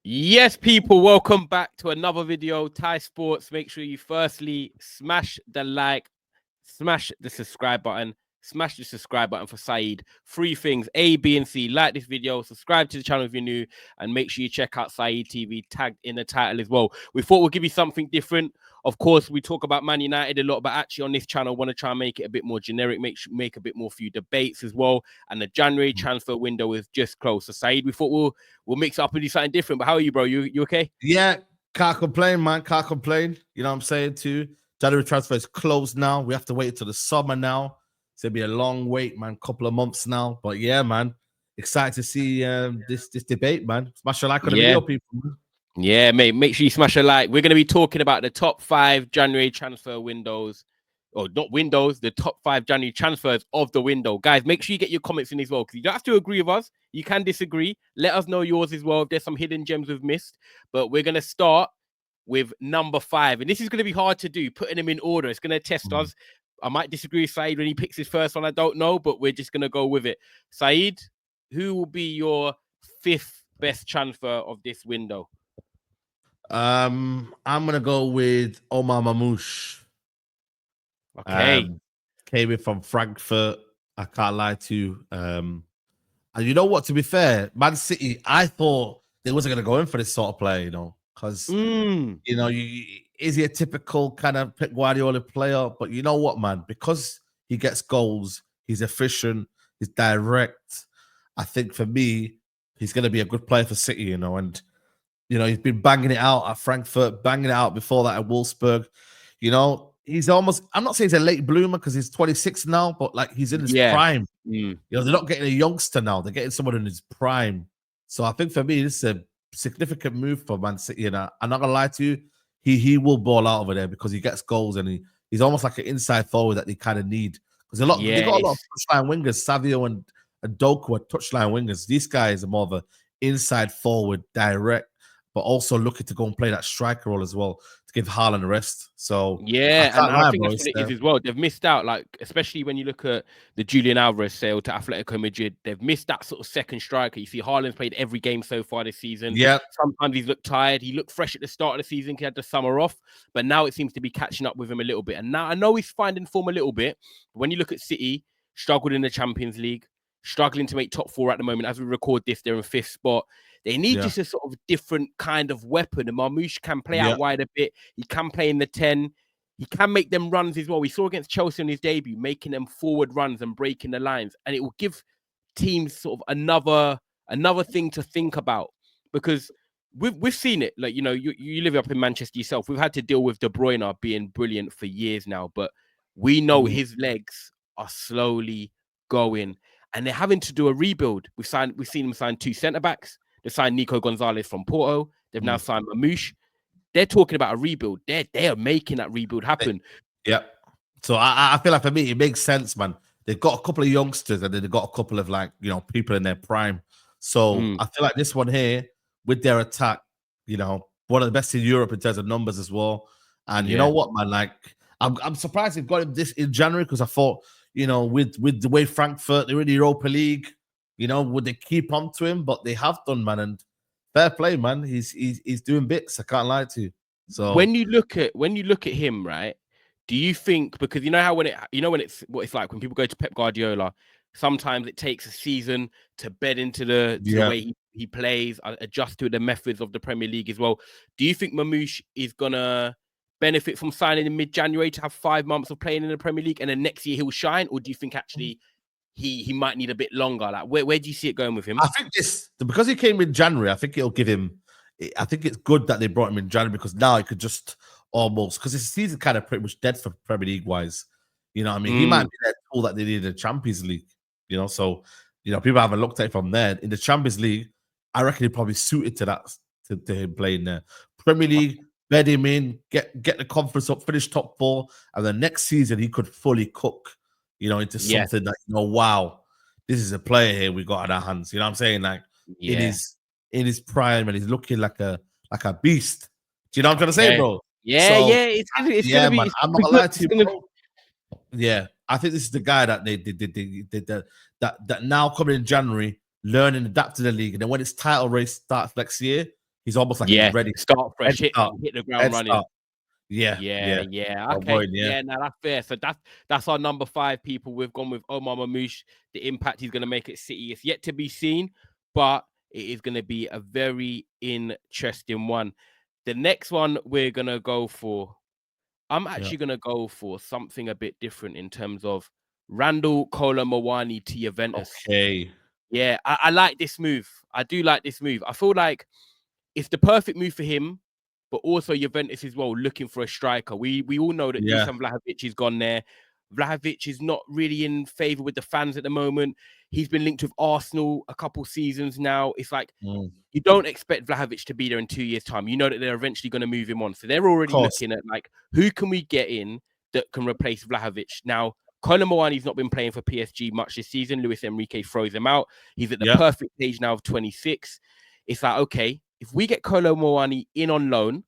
Yes, people, welcome back to another video, Thai Sports. Make sure you firstly smash the like, smash the subscribe button for Saeed. Three things, A, B, and C. Like this video, subscribe to the channel if you're new, and make sure you check out Saeed TV, tagged in the title as well. We thought we'll give you something different. Of course, we talk about Man United a lot, but actually on this channel, want to try and make it a bit more generic, make a bit more few debates as well. And the January transfer window is just close. So Saeed, we thought we'll mix it up and do something different. But how are you, bro? You okay? Yeah, can't complain, man. Can't complain. You know what I'm saying too? January transfer is closed now. We have to wait until the summer now. It's gonna be a long wait, man. Couple of months now. But yeah, man. Excited to see this debate, man. Smash a like on the video, people. Man. Yeah, mate. Make sure you smash a like. We're going to be talking about the top 5 January transfer windows, or not windows, the top 5 January transfers of the window. Guys, make sure you get your comments in as well, because you don't have to agree with us. You can disagree. Let us know yours as well if there's some hidden gems we've missed. But we're going to start with number 5. And this is going to be hard to do, putting them in order. It's going to test us. I might disagree with Saeed when he picks his first one. I don't know, but we're just going to go with it. Saeed, who will be your 5th best transfer of this window? I'm gonna go with Omar Marmoush. Okay. Came in from Frankfurt. I can't lie to you. And you know what? To be fair, Man City, I thought they wasn't gonna go in for this sort of player, because is he a typical kind of Pep Guardiola player? But you know what, man? Because he gets goals, he's efficient, he's direct. I think for me, he's gonna be a good player for City, and he's been banging it out at Frankfurt, banging it out before that at Wolfsburg. He's almost, I'm not saying he's a late bloomer because he's 26 now, but like he's in his prime. They're not getting a youngster now. They're getting someone in his prime. So I think for me, this is a significant move for Man City. And I'm not going to lie to you, he will ball out over there because he gets goals and he's almost like an inside forward that they kind of need. Because they got a lot of touchline wingers. Savio and Doku are touchline wingers. These guys are more of an inside forward, direct, but also looking to go and play that striker role as well to give Haaland a rest. So yeah, and I think that's what it is as well. They've missed out, like especially when you look at the Julian Alvarez sale to Atletico Madrid. They've missed that sort of second striker. You see, Haaland's played every game so far this season. Yeah, sometimes he's looked tired. He looked fresh at the start of the season. He had the summer off, but now it seems to be catching up with him a little bit. And now I know he's finding form a little bit. When you look at City, struggled in the Champions League, struggling to make top 4 at the moment. As we record this, they're in 5th spot. They need just a sort of different kind of weapon. And Marmoush can play out wide a bit. He can play in the 10. He can make them runs as well. We saw against Chelsea on his debut, making them forward runs and breaking the lines. And it will give teams sort of another thing to think about. Because we've seen it. Like, you live up in Manchester yourself. We've had to deal with De Bruyne being brilliant for years now. But we know his legs are slowly going. And they're having to do a rebuild. We've seen them sign 2 centre-backs. They signed Nico Gonzalez from Porto. They've now signed Marmoush. They're talking about a rebuild. They are making that rebuild happen. Yeah. So I feel like for me, it makes sense, man. They've got a couple of youngsters and then they've got a couple of people in their prime. So I feel like this one here with their attack, one of the best in Europe in terms of numbers as well. And you know what, man? Like I'm surprised they've got him this in January because I thought, with the way Frankfurt, they're in the Europa League. Would they keep on to him? But they have done, man. And fair play, man. He's doing bits. I can't lie to you. So when you look at him, right? Do you think, because you know how when it's what it's like when people go to Pep Guardiola, sometimes it takes a season to bed into the way he plays, adjust to the methods of the Premier League as well. Do you think Marmoush is gonna benefit from signing in mid-January to have 5 months of playing in the Premier League and then next year he'll shine, or do you think actually he might need a bit longer? Like, where do you see it going with him? I think because he came in January, I think it'll give him. I think it's good that they brought him in January because now he could just almost, because his season kind of pretty much dead for Premier League wise. You know what I mean? He might be that tool that they need in the Champions League. So people haven't looked at it from there. In the Champions League, I reckon he probably suited to that to him playing there. Premier League, bed him in, get the conference up, finish top 4, and then next season he could fully cook. Into something that, wow, this is a player here we got in our hands. You know what I'm saying? Like, it is in his prime and he's looking like a beast. Do you know what I'm trying to say, bro? Yeah, so, it's gonna be. Man, I'm not gonna lie to you, bro. Yeah, I think this is the guy that they that now coming in January, learning, adapt to the league, and then when its title race starts next year, He's almost like he's ready. Start fresh, Head start. hit the ground Head running. start. Yeah. Okay. No, that's fair. So that's our number 5 people. We've gone with Omar Marmoush. The impact he's going to make at City is yet to be seen, but it is going to be a very interesting one. The next one we're going to go for, I'm actually going to go for something a bit different in terms of Randal, Kolo, Muani to Juventus. Okay. Yeah, I like this move. I do like this move. I feel like it's the perfect move for him, but also Juventus as well, looking for a striker. We all know that Dusan Vlahovic is gone there. Vlahovic is not really in favour with the fans at the moment. He's been linked with Arsenal a couple seasons now. It's like you don't expect Vlahovic to be there in 2 years' time. You know that they're eventually going to move him on. So they're already looking at like, who can we get in that can replace Vlahovic? Now, Kolo Muani's not been playing for PSG much this season. Luis Enrique throws him out. He's at the perfect age now of 26. It's like, okay, if we get Kolo Muani in on loan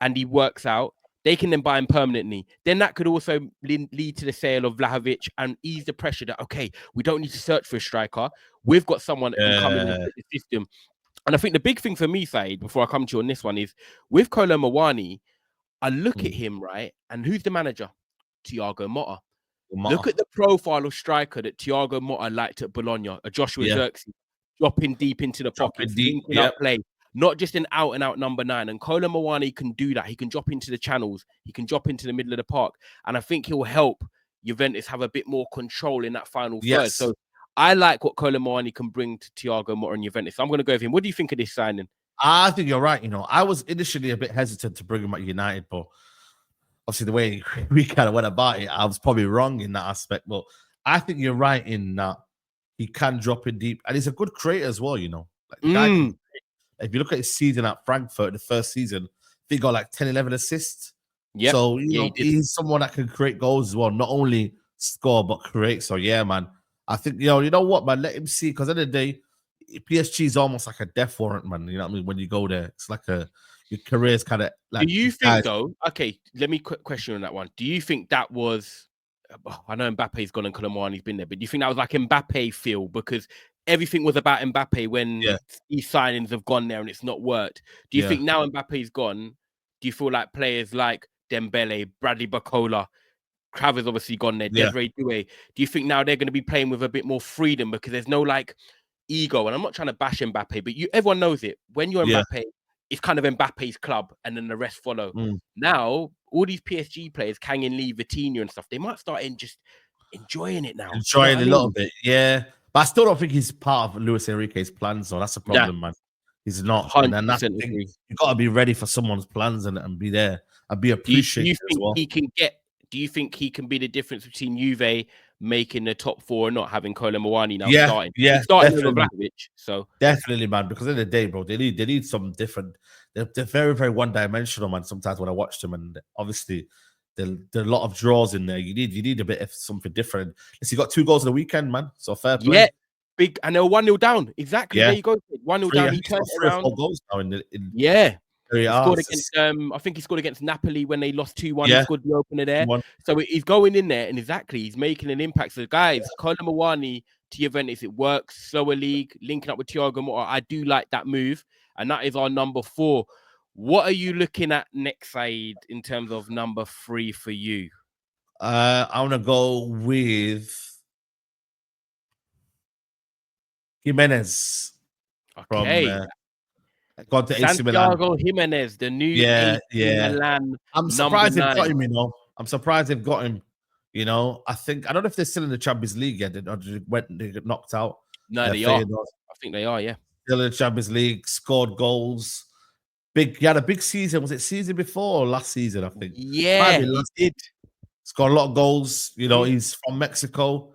and he works out, they can then buy him permanently. Then that could also lead to the sale of Vlahovic and ease the pressure that, okay, we don't need to search for a striker. We've got someone that can come in and fit the system. And I think the big thing for me, Saeed, before I come to you on this one, is with Kolo Muani, I look at him, right? And who's the manager? Thiago Motta. Look at the profile of striker that Thiago Motta liked at Bologna, a Joshua Zirkzee, dropping deep into the pockets, linking up play. Not just an out-and-out number 9. And Kolo Muani can do that. He can drop into the channels. He can drop into the middle of the park. And I think he'll help Juventus have a bit more control in that final third. So I like what Kolo Muani can bring to Thiago Motta and Juventus. So I'm going to go with him. What do you think of this signing? I think you're right. I was initially a bit hesitant to bring him at United, but obviously the way we kind of went about it, I was probably wrong in that aspect. But I think you're right in that he can drop in deep. And he's a good creator as well, Like the guy if you look at his season at Frankfurt, the first season, he got like 10, 11 assists. Yep. So, he's someone that can create goals as well, not only score, but create. So, yeah, man. I think, you know what, man? Let him see. Because at the end of the day, PSG is almost like a death warrant, man. You know what I mean? When you go there, it's like your career is kind of like. Do you think, though? Okay, let me question on that one. Do you think that was. I know Mbappe's gone and Kolo Muani's been there, but do you think that was like Mbappe feel? Because everything was about Mbappe when these signings have gone there and it's not worked. Do you think now Mbappe's gone, do you feel like players like Dembele, Bradley Barcola, Kravis obviously gone there, Desiree Doué, do you think now they're going to be playing with a bit more freedom because there's no like ego? And I'm not trying to bash Mbappe, but everyone knows it. When you're Mbappe, it's kind of Mbappe's club and then the rest follow. Now, all these PSG players, Kangin Lee, Vitinha and stuff, they might start just enjoying it now. Enjoying a little bit, But I still don't think he's part of Luis Enrique's plans, so that's a problem, man. He's not. And then that's the thing. You've got to be ready for someone's plans and be there and be appreciated. Do you think he can do you think he can be the difference between Juve making the top 4 and not having Kolo Muani now starting? He's starting with Vlahovic, so definitely, man. Because in the day, bro, they need some different. They're very, very one-dimensional, man. Sometimes when I watch them, and obviously there are a lot of draws in there. You need a bit of something different. He got 2 goals in the weekend, man. So fair play. Yeah, big, and they were 1-0 down. Exactly. There you go. 1-0 down. He turned it around. 4 goals now in he scored against, I think he scored against Napoli when they lost 2-1. He scored the opener there. So he's going in there, and he's making an impact. So guys, Kolo Muani to Juventus, it works. Slower league, linking up with Thiago Motta. I do like that move, and that is our number 4. What are you looking at next, Saeed, in terms of number 3 for you? I want to go with Gimenez. Okay. Got to AC Milan. Santiago Gimenez, the new AC Milan. I'm surprised they've got him, I'm surprised they've got him. I don't know if they're still in the Champions League yet. They got knocked out. No, they are. I think they are, Still in the Champions League, scored goals. He had a big season. Was it season before or last season, I think? Yeah, he did. Scored a lot of goals. He's from Mexico.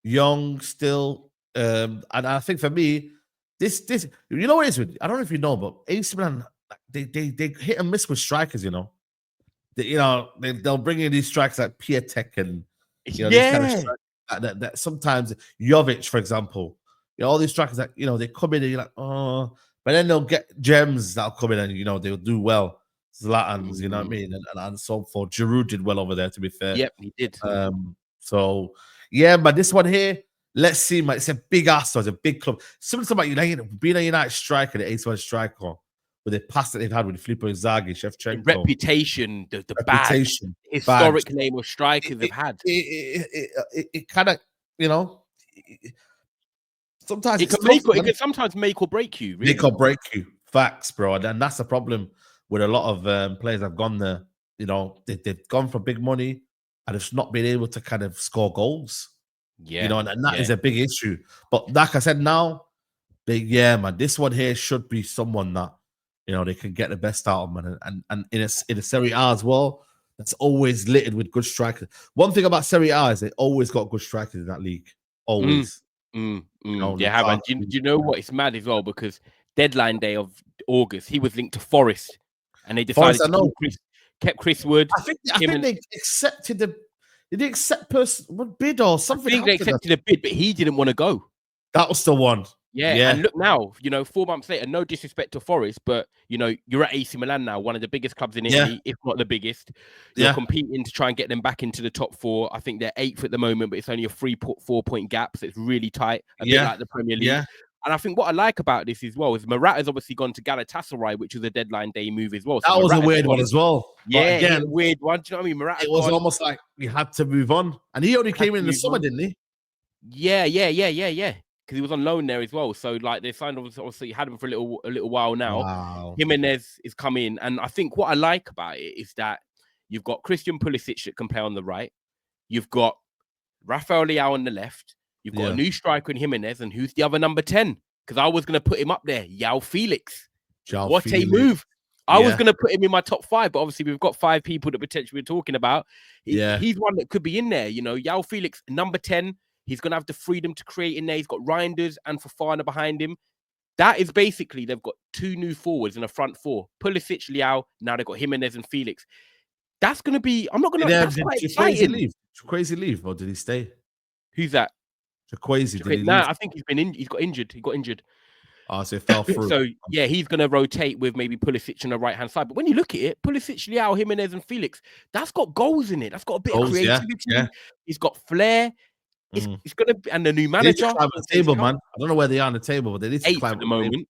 Young still. And I think for me, this what it is with, I don't know if you know, but AC Milan, they hit and miss with strikers, they'll bring in these strikers like Piatek and these kind of strikers that sometimes Jovic, for example, all these strikers that they come in and you're like, oh, but then they'll get gems that'll come in and they'll do well. Zlatan's, you know what I mean, and so forth. Giroud did well over there, to be fair. Yep, he did. So yeah, but this one here, let's see, man. It's a big Aston, it's a big club. Similar to United, being a United striker, the AC striker, with the past that they've had with Filippo Inzaghi, Shevchenko. The reputation, the reputation, bad historic name of strikers they've had. It kind of, sometimes it can sometimes make or break you. Really. Make or break you. Facts, bro. And that's the problem with a lot of players that have gone there. They've gone for big money and it's not been able to kind of score goals. Yeah. And that is a big issue. But like I said, now, man, this one here should be someone that, they can get the best out of, man. And in a Serie A as well, that's always littered with good strikers. One thing about Serie A is they always got good strikers in that league. Always. Do you know what? It's mad as well because deadline day of August, he was linked to Forest, and they decided to keep Chris Wood. I think they accepted the. Did they accept bid or something? I think they accepted a bid, but he didn't want to go. That was the one. Yeah. And look now, 4 months later, no disrespect to Forest, but you're at AC Milan now, one of the biggest clubs in Italy, if not the biggest. You're competing to try and get them back into the top 4. I think they're 8th at the moment, but it's only a 4-point gap, so it's really tight, a bit like the Premier League. Yeah. And I think what I like about this as well is Morata's obviously gone to Galatasaray, which was a deadline day move as well. So that was a weird one as well. Yeah, again, weird one. Do you know what I mean? Morata it was almost like we had to move on, and he only came in the summer, didn't he? Yeah. Because he was on loan there as well. So like they signed obviously had him for a little while now. Wow. Gimenez is come in. And I think what I like about it is that you've got Christian Pulisic that can play on the right. You've got Rafael Leao on the left. You've got a new striker in Gimenez. And who's the other number 10? Because I was going to put him up there. João Felix. What a move. I was going to put him in my top 5, but obviously we've got 5 people that potentially we're talking about. He's one that could be in there. João Felix, number 10. He's going to have the freedom to create in there. He's got Reinders and Fofana behind him. That is basically, they've got 2 new forwards in a front 4. Pulisic, Leao. Now they've got Gimenez and Felix. That's going to be, I'm not going to, that's quite exciting. Did Chukwueze leave or did he stay? Who's that? Chukwueze. I think he's got injured. He got injured. Oh, so it fell through. So, he's going to rotate with maybe Pulisic on the right-hand side. But when you look at it, Pulisic, Leao, Gimenez and Felix, that's got goals in it. That's got a bit of creativity. Yeah. He's got flair. It's going to be, and the new manager. They need to climb the table, man. I don't know where they are on the table, but they need to 8th climb at the moment.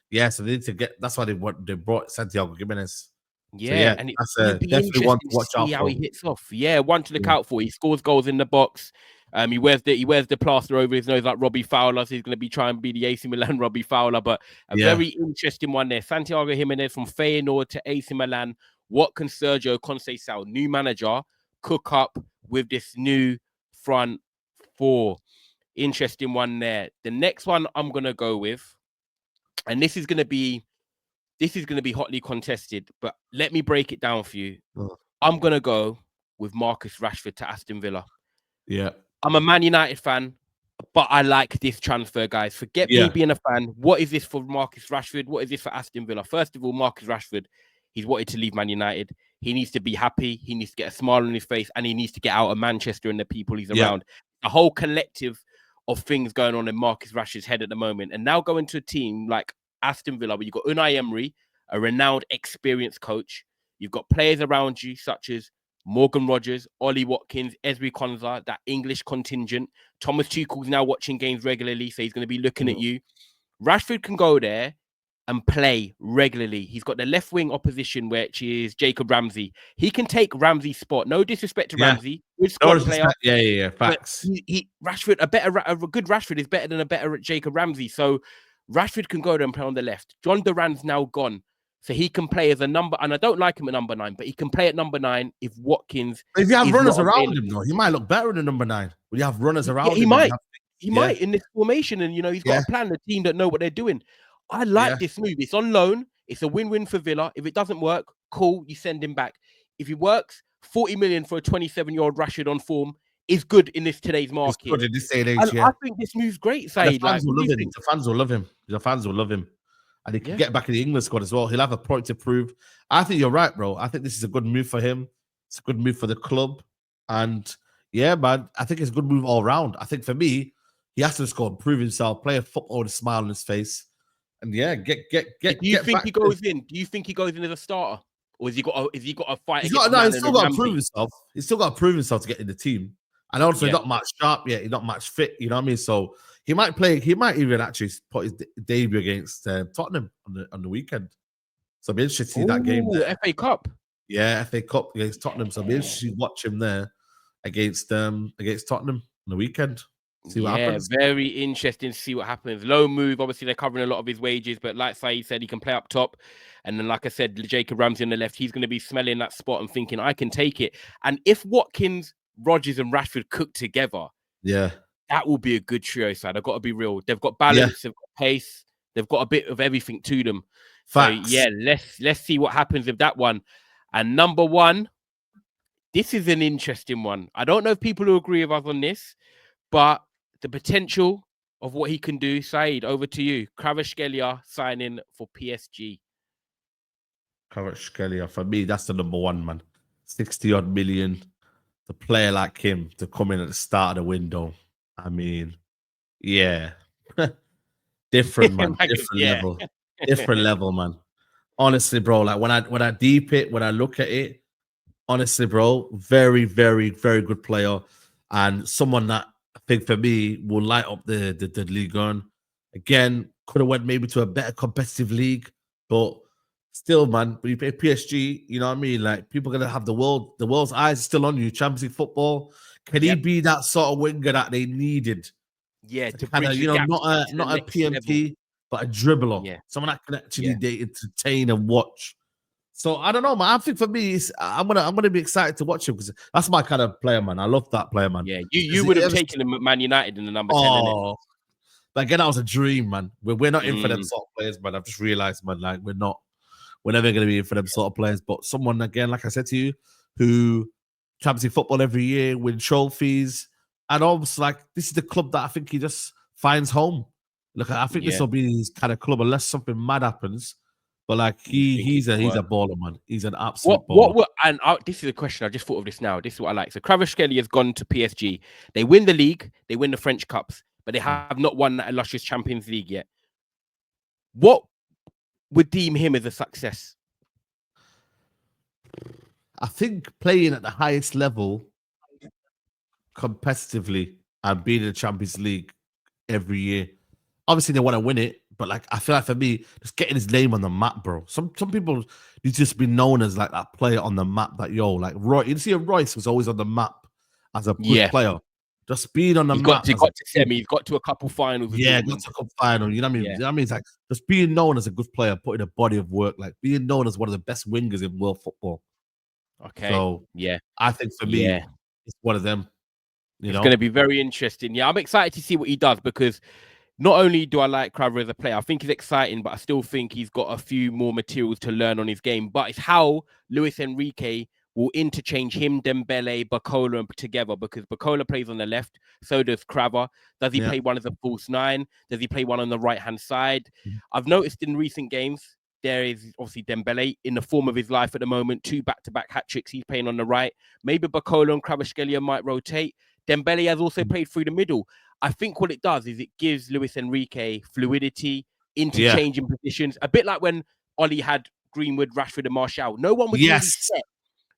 Yeah, so they need to get. That's why they brought Santiago Gimenez. Yeah, and it's definitely one to watch out for. How he hits off. Yeah, one to look out for. He scores goals in the box. He wears the plaster over his nose like Robbie Fowler. So he's going to be trying to be the AC Milan Robbie Fowler. But a very interesting one there. Santiago Gimenez from Feyenoord to AC Milan. What can Sergio Conceição, new manager, cook up with this new front 4? Interesting one there. The next one I'm going to go with, and this is going to be hotly contested, but let me break it down for you. I'm going to go with Marcus Rashford to Aston Villa. Yeah. I'm a Man United fan, but I like this transfer, guys. Forget me being a fan. What is this for Marcus Rashford? What is this for Aston Villa? First of all, Marcus Rashford, he's wanted to leave Man United. He needs to be happy. He needs to get a smile on his face, and he needs to get out of Manchester and the people he's around. A whole collective of things going on in Marcus Rashford's head at the moment. And now going to a team like Aston Villa, where you've got Unai Emery, a renowned, experienced coach. You've got players around you, such as Morgan Rogers, Ollie Watkins, Ezri Konsa, that English contingent. Thomas Tuchel's now watching games regularly, so he's going to be looking at you. Rashford can go there and play regularly. He's got the left wing opposition, which is Jacob Ramsey. He can take Ramsey's spot. No disrespect to Ramsey. Good squad player. Yeah. Facts. Rashford, a good Rashford is better than a better Jacob Ramsey. So Rashford can go there and play on the left. John Duran's now gone. So he can play as a number, and I don't like him at number 9, but he can play at number 9 if Watkins. If you have runners around him, though, he might look better than number 9. When you have runners around him, he might in this formation, and he's got a plan. The team that know what they're doing. I like this move. It's on loan. It's a win-win for Villa. If it doesn't work, cool. You send him back. If he works, 40 million for a 27-year-old Rashford on form is good in today's market. It's good in this day and age. I think this move's great, Saeed. The fans will love him. The fans will love him. The fans will love him. And he can get back in the England squad as well. He'll have a point to prove. I think you're right, bro. I think this is a good move for him. It's a good move for the club. And yeah, man, I think it's a good move all round. I think for me, he has to just go and prove himself, play a football with a smile on his face. And get. Do you think he goes in? Do you think he goes in as a starter? Or has he got a fight? He's still got to prove himself. He's still got to prove himself to get in the team. And also, he's not much sharp yet. He's not much fit. You know what I mean? So he might play. He might even actually put his debut against Tottenham on the weekend. So I'll be interested to see that game there. FA Cup. Yeah, FA Cup against Tottenham. So I'll be interested to watch him there against Tottenham on the weekend. See what happens. Very interesting to see what happens. Low move. Obviously, they're covering a lot of his wages, but like Saeed said, he can play up top. And then, like I said, Jacob Ramsey on the left, he's going to be smelling that spot and thinking, I can take it. And if Watkins, Rodgers, and Rashford cook together, that will be a good trio side. I've got to be real. They've got balance, they've got pace, they've got a bit of everything to them. Facts. So let's see what happens with that one. And number one, this is an interesting one. I don't know if people will agree with us on this, but the potential of what he can do. Saeed, over to you. Kvaratskhelia signing for PSG. Kvaratskhelia, for me, that's the number one, man. 60-odd million. The player like him to come in at the start of the window. I mean, different, man. Different level. Different level, man. Honestly, bro, like when I deep it, when I look at it, honestly, bro, very, very, very good player. And someone that I think for me will light up the league on. Again, could have went maybe to a better competitive league, but still, man, when you play PSG, you know what I mean? Like, people are gonna have the world's eyes still on you. Champions League football. Can he be that sort of winger that they needed? Yeah, to kind of, not a PMP, but a dribbler. Yeah. Someone that can actually entertain and watch. So I don't know, man. I think for me, I'm gonna be excited to watch him because that's my kind of player, man. I love that player, man. Yeah, you would have taken him at Man United in the number 10. Oh, but again, that was a dream, man. We're not in for them sort of players, man. I've just realized, man, like we're never gonna be in for them sort of players. But someone, again, like I said to you, who Champions League football every year, win trophies, and almost like this is the club that I think he just finds home. Look, I think this will be his kind of club unless something mad happens. But like he's a baller, man. He's an absolute baller. This is a question. I just thought of this now. This is what I like. So Kvaratskhelia has gone to PSG. They win the league. They win the French Cups, but they have not won that illustrious Champions League yet. What would deem him as a success? I think playing at the highest level competitively and being in the Champions League every year. Obviously, they want to win it, but like I feel like for me, just getting his name on the map, bro. Some people need to just be known as like that player on the map. That like Roy, you see, Royce was always on the map as a good player. Just being on the map. He got to semi. He's got to a couple finals. Yeah, got to a couple final. You know what I mean? You know what I mean? It's like just being known as a good player, putting a body of work, like being known as one of the best wingers in world football. Okay. So I think for me, it's one of them. It's going to be very interesting. Yeah, I'm excited to see what he does because not only do I like Kvaratskhelia as a player, I think he's exciting, but I still think he's got a few more materials to learn on his game. But it's how Luis Enrique will interchange him, Dembele, Kolo together because Kolo plays on the left, so does Kvaratskhelia. Does he play one as a false nine? Does he play one on the right-hand side? I've noticed in recent games, there is obviously Dembele in the form of his life at the moment, 2 back-to-back hat-tricks. He's playing on the right. Maybe Kolo and Kvaratskhelia might rotate. Dembele has also played through the middle. I think what it does is it gives Luis Enrique fluidity, interchanging positions, a bit like when Oli had Greenwood, Rashford, and Martial. No one was really set.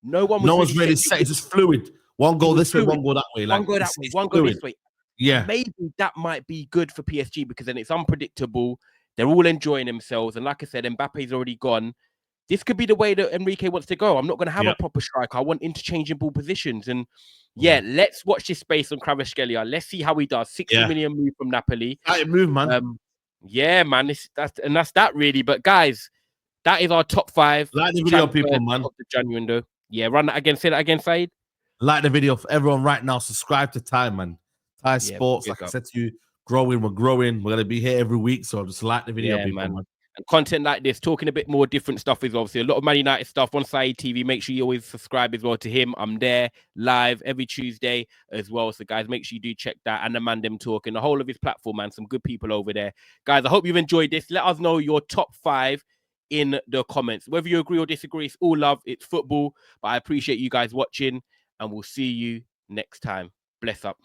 No one was really set. It's just fluid. One go this way, one go that way. One go that way, one go this way. Yeah. Maybe that might be good for PSG because then it's unpredictable. They're all enjoying themselves. And like I said, Mbappe's already gone. This could be the way that Enrique wants to go. I'm not going to have a proper striker. I want interchangeable positions. And let's watch this space on Kvaratskhelia. Let's see how he does. 60 million move from Napoli. Move, man. Man. That's that really. But guys, that is our top 5. Like the video, people, man. Of the January window. Yeah, run that again. Say that again, Saeed. Like the video for everyone right now. Subscribe to Thai, man. Thai Sports. Like I said to you, we're growing. We're gonna be here every week. So just like the video, people, man. And content like this, talking a bit more different stuff is obviously a lot of Man United stuff on Saeed TV. Make sure you always subscribe as well to him. I'm there live every Tuesday as well. So guys, make sure you do check that and the Man Them Talk and the whole of his platform, man. Some good people over there. Guys, I hope you've enjoyed this. Let us know your top 5 in the comments. Whether you agree or disagree, it's all love. It's football. But I appreciate you guys watching and we'll see you next time. Bless up.